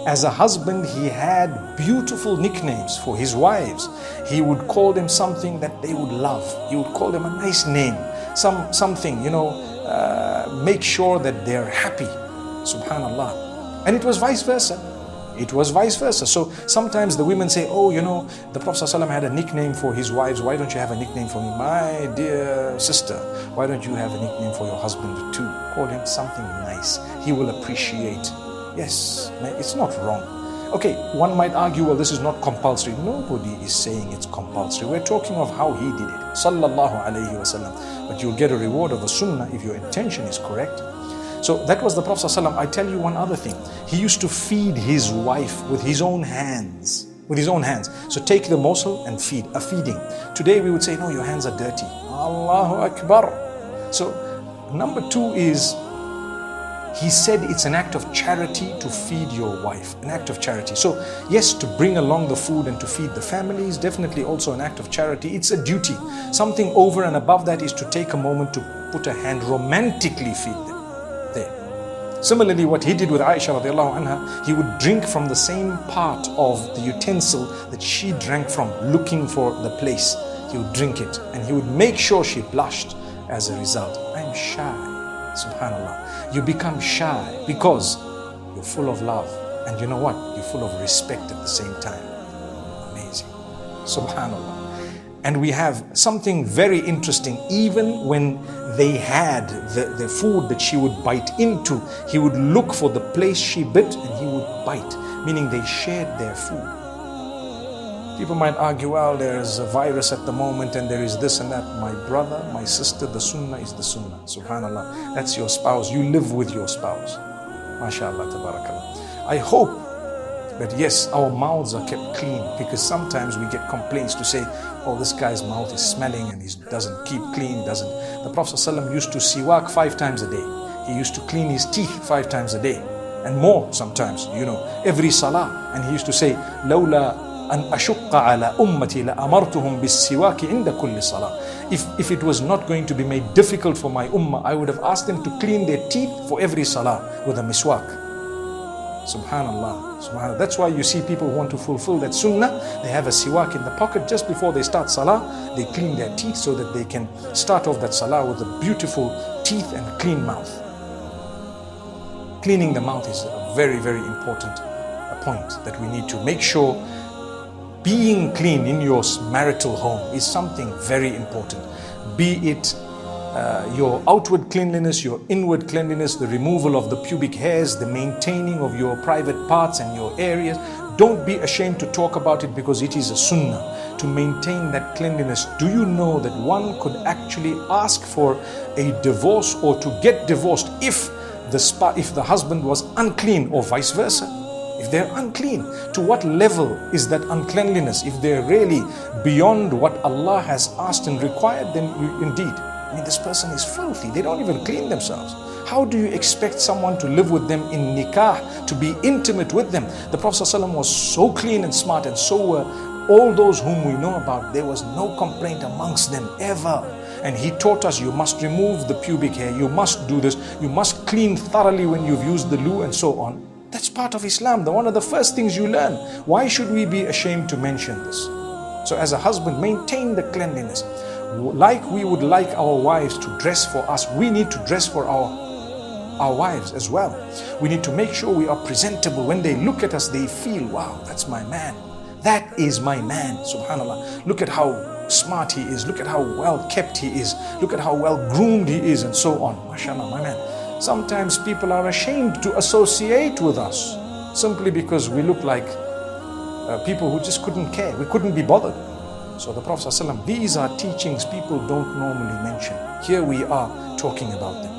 As a husband, he had beautiful nicknames for his wives. He would call them something that they would love. He would call them a nice name, something, make sure that they're happy. Subhanallah. And it was vice versa. It was vice versa. So sometimes the women say, oh, the Prophet ﷺ had a nickname for his wives. Why don't you have a nickname for me? My dear sister, why don't you have a nickname for your husband too? Call him something nice. He will appreciate. Yes, it's not wrong. Okay, one might argue, well, this is not compulsory. Nobody is saying it's compulsory. We're talking of how he did it. Sallallahu alayhi wasallam. But you'll get a reward of a sunnah if your intention is correct. So that was the Prophet ﷺ. I tell you one other thing. He used to feed his wife with his own hands. With his own hands. So take the morsel and feed, a feeding. Today we would say, no, your hands are dirty. Allahu Akbar. So number two is, he said it's an act of charity to feed your wife, an act of charity. So yes, to bring along the food and to feed the family is definitely also an act of charity. It's a duty. Something over and above that is to take a moment to put a hand, romantically feed them. There. Similarly, what he did with Aisha radiallahu anha, he would drink from the same part of the utensil that she drank from, looking for the place. He would drink it and he would make sure she blushed as a result. I'm shy. Subhanallah. You become shy because you're full of love. And you know what? You're full of respect at the same time. Amazing. Subhanallah. And we have something very interesting. Even when they had the food that she would bite into, he would look for the place she bit and he would bite, meaning they shared their food. People might argue, well, there's a virus at the moment and there is this and that. My brother, my sister, the sunnah is the sunnah. Subhanallah. That's your spouse. You live with your spouse. MashaAllah, tabarakallah. I hope that yes, our mouths are kept clean, because sometimes we get complaints to say, oh, this guy's mouth is smelling and he doesn't keep clean, doesn't. The Prophet ﷺ used to siwak 5 times a day. He used to clean his teeth 5 times a day and more sometimes, every salah. And he used to say, لولا أن أشق على أمتي لأمرتهم بالسواك عند كل صلاة. If it was not going to be made difficult for my ummah, I would have asked them to clean their teeth for every salah with a miswak. Subhanallah. Subhanallah. That's why you see people who want to fulfill that sunnah, they have a siwak in the pocket just before they start salah. They clean their teeth so that they can start off that salah with a beautiful teeth and a clean mouth. Cleaning the mouth is a very, very important point that we need to make sure. Being clean in your marital home is something very important. Be it your outward cleanliness, your inward cleanliness, the removal of the pubic hairs, the maintaining of your private parts and your areas. Don't be ashamed to talk about it, because it is a sunnah to maintain that cleanliness. Do you know that one could actually ask for a divorce or to get divorced if the husband was unclean, or vice versa? If they're unclean, to what level is that uncleanliness? If they're really beyond what Allah has asked and required, then indeed, this person is filthy. They don't even clean themselves. How do you expect someone to live with them in nikah, to be intimate with them? The Prophet ﷺ was so clean and smart, and so were all those whom we know about. There was no complaint amongst them ever. And he taught us, you must remove the pubic hair, you must do this, you must clean thoroughly when you've used the loo and so on. That's part of Islam, one of the first things you learn. Why should we be ashamed to mention this? So as a husband, maintain the cleanliness. Like we would like our wives to dress for us, we need to dress for our wives as well. We need to make sure we are presentable. When they look at us, they feel, wow, that's my man. That is my man, subhanAllah. Look at how smart he is. Look at how well kept he is. Look at how well groomed he is, and so on. MashaAllah, my man. Sometimes people are ashamed to associate with us simply because we look like people who just couldn't care. We couldn't be bothered. So the Prophet ﷺ, these are teachings people don't normally mention. Here we are talking about them.